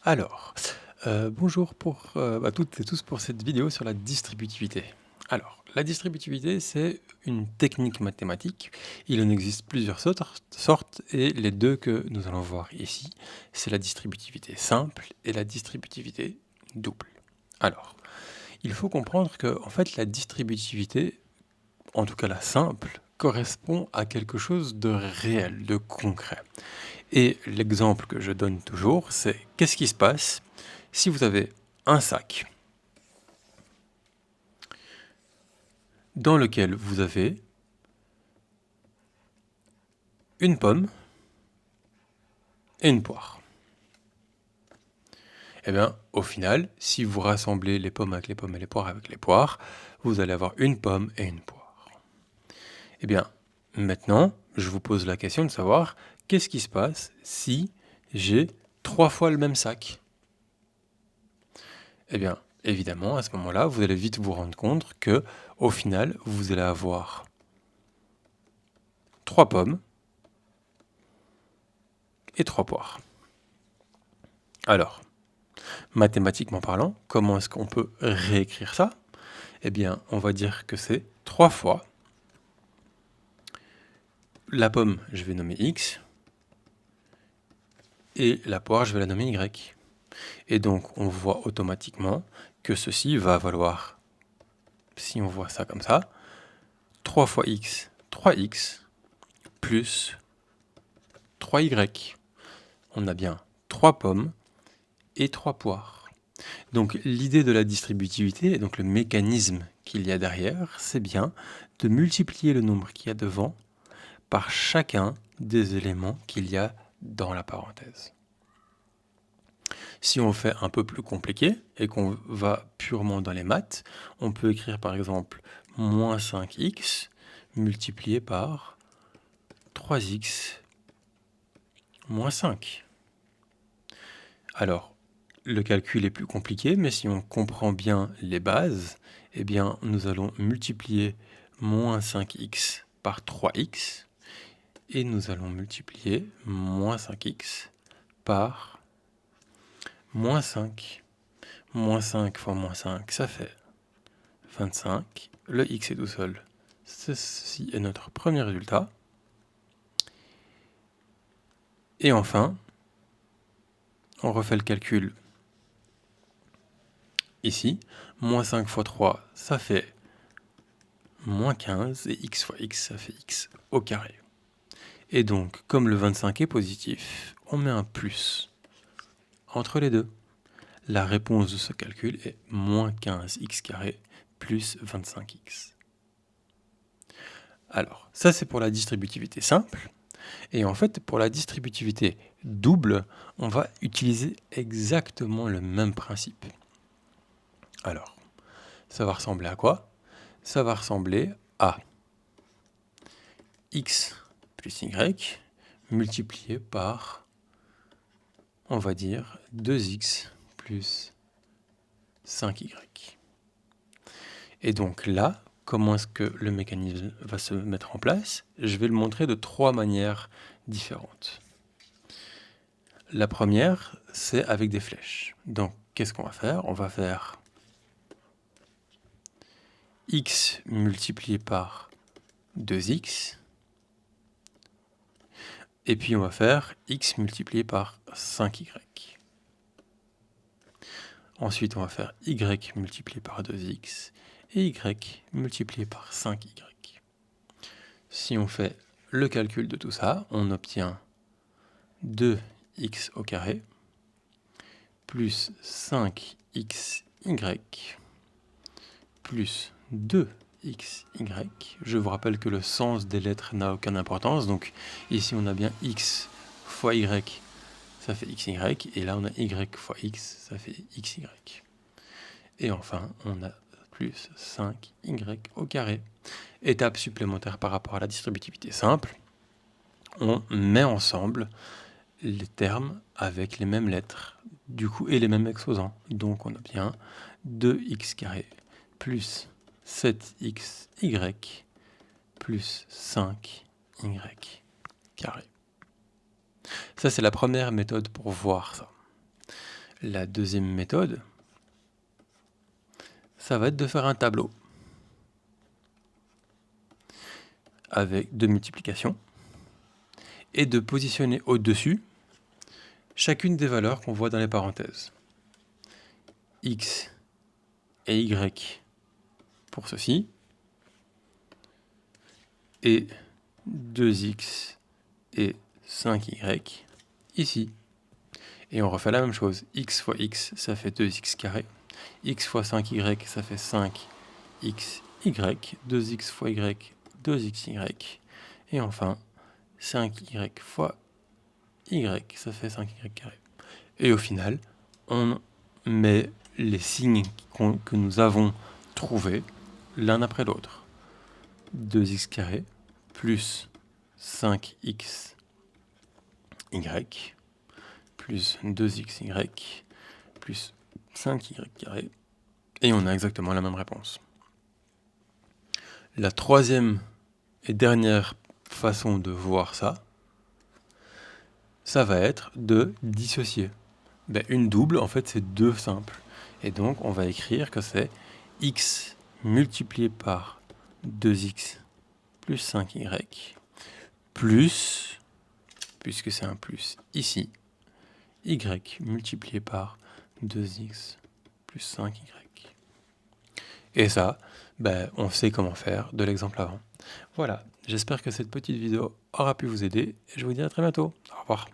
Alors, bonjour pour, toutes et tous pour cette vidéo sur la distributivité. Alors, la distributivité, c'est une technique mathématique. Il en existe plusieurs sortes et les deux que nous allons voir ici, c'est la distributivité simple et la distributivité double. Alors, il faut comprendre que, en fait, la distributivité, en tout cas la simple, correspond à quelque chose de réel, de concret. Et l'exemple que je donne toujours, c'est qu'est-ce qui se passe si vous avez un sac dans lequel vous avez une pomme et une poire. Eh bien, au final, si vous rassemblez les pommes avec les pommes et les poires avec les poires, vous allez avoir une pomme et une poire. Eh bien, maintenant, je vous pose la question de savoir qu'est-ce qui se passe si j'ai 3 fois le même sac. Eh bien, évidemment, à ce moment-là, vous allez vite vous rendre compte que, au final, vous allez avoir 3 pommes et 3 poires. Alors, mathématiquement parlant, comment est-ce qu'on peut réécrire ça? Eh bien, on va dire que c'est 3 fois. La pomme, je vais nommer X, et la poire, je vais la nommer Y. Et donc, on voit automatiquement que ceci va valoir, si on voit ça comme ça, 3 fois X, 3X, plus 3Y. On a bien 3 pommes et 3 poires. Donc l'idée de la distributivité, donc le mécanisme qu'il y a derrière, c'est bien de multiplier le nombre qu'il y a devant par chacun des éléments qu'il y a dans la parenthèse. Si on fait un peu plus compliqué et qu'on va purement dans les maths, on peut écrire par exemple moins 5x multiplié par 3x moins 5. Alors, le calcul est plus compliqué, mais si on comprend bien les bases, eh bien, nous allons multiplier moins 5x par 3x, et nous allons multiplier moins 5x par moins 5. Moins 5 fois moins 5, ça fait 25. Le x est tout seul. Ceci est notre premier résultat. Et enfin, on refait le calcul ici. Moins 5 fois 3, ça fait moins 15. Et x fois x, ça fait x au carré. Et donc, comme le 25 est positif, on met un plus entre les deux. La réponse de ce calcul est moins 15x carré plus 25x. Alors, ça c'est pour la distributivité simple. Et en fait, pour la distributivité double, on va utiliser exactement le même principe. Alors, ça va ressembler à quoi? Ça va ressembler à x plus y multiplié par, on va dire, 2x plus 5y. Et donc là, comment est-ce que le mécanisme va se mettre en place? Je vais le montrer de 3 manières différentes. La première, c'est avec des flèches. Donc, qu'est-ce qu'on va faire? On va faire x multiplié par 2x, et puis on va faire x multiplié par 5y. Ensuite, on va faire y multiplié par 2x, et y multiplié par 5y. Si on fait le calcul de tout ça, on obtient 2x au carré plus 5xy plus 2xy. Je vous rappelle que le sens des lettres n'a aucune importance. Donc ici, on a bien x fois y, ça fait xy. Et là, on a y fois x, ça fait xy. Et enfin, on a plus 5y au carré. Étape supplémentaire par rapport à la distributivité simple. On met ensemble les termes avec les mêmes lettres, du coup, et les mêmes exposants. Donc on a bien 2x carré plus 7xy plus 5y carré. Ça, c'est la première méthode pour voir ça. La deuxième méthode, ça va être de faire un tableau avec de multiplication et de positionner au-dessus chacune des valeurs qu'on voit dans les parenthèses. X et Y pour ceci, et 2x et 5y ici. Et on refait la même chose. X fois x, ça fait 2x carré. X fois 5y, ça fait 5xy. 2x fois y, 2xy. Et enfin, 5y fois y, ça fait 5y carré. Et au final, on met les signes que nous avons trouvés l'un après l'autre. 2x carré plus 5xy plus 2xy plus 5y carré. Et on a exactement la même réponse. La troisième et dernière façon de voir ça, ça va être de dissocier. Une double, en fait, c'est 2 simples. Et donc, on va écrire que c'est x multiplié par 2x plus 5y plus, puisque c'est un plus ici, y multiplié par 2x plus 5y. Et ça, on sait comment faire de l'exemple avant. Voilà, j'espère que cette petite vidéo aura pu vous aider et je vous dis à très bientôt. Au revoir.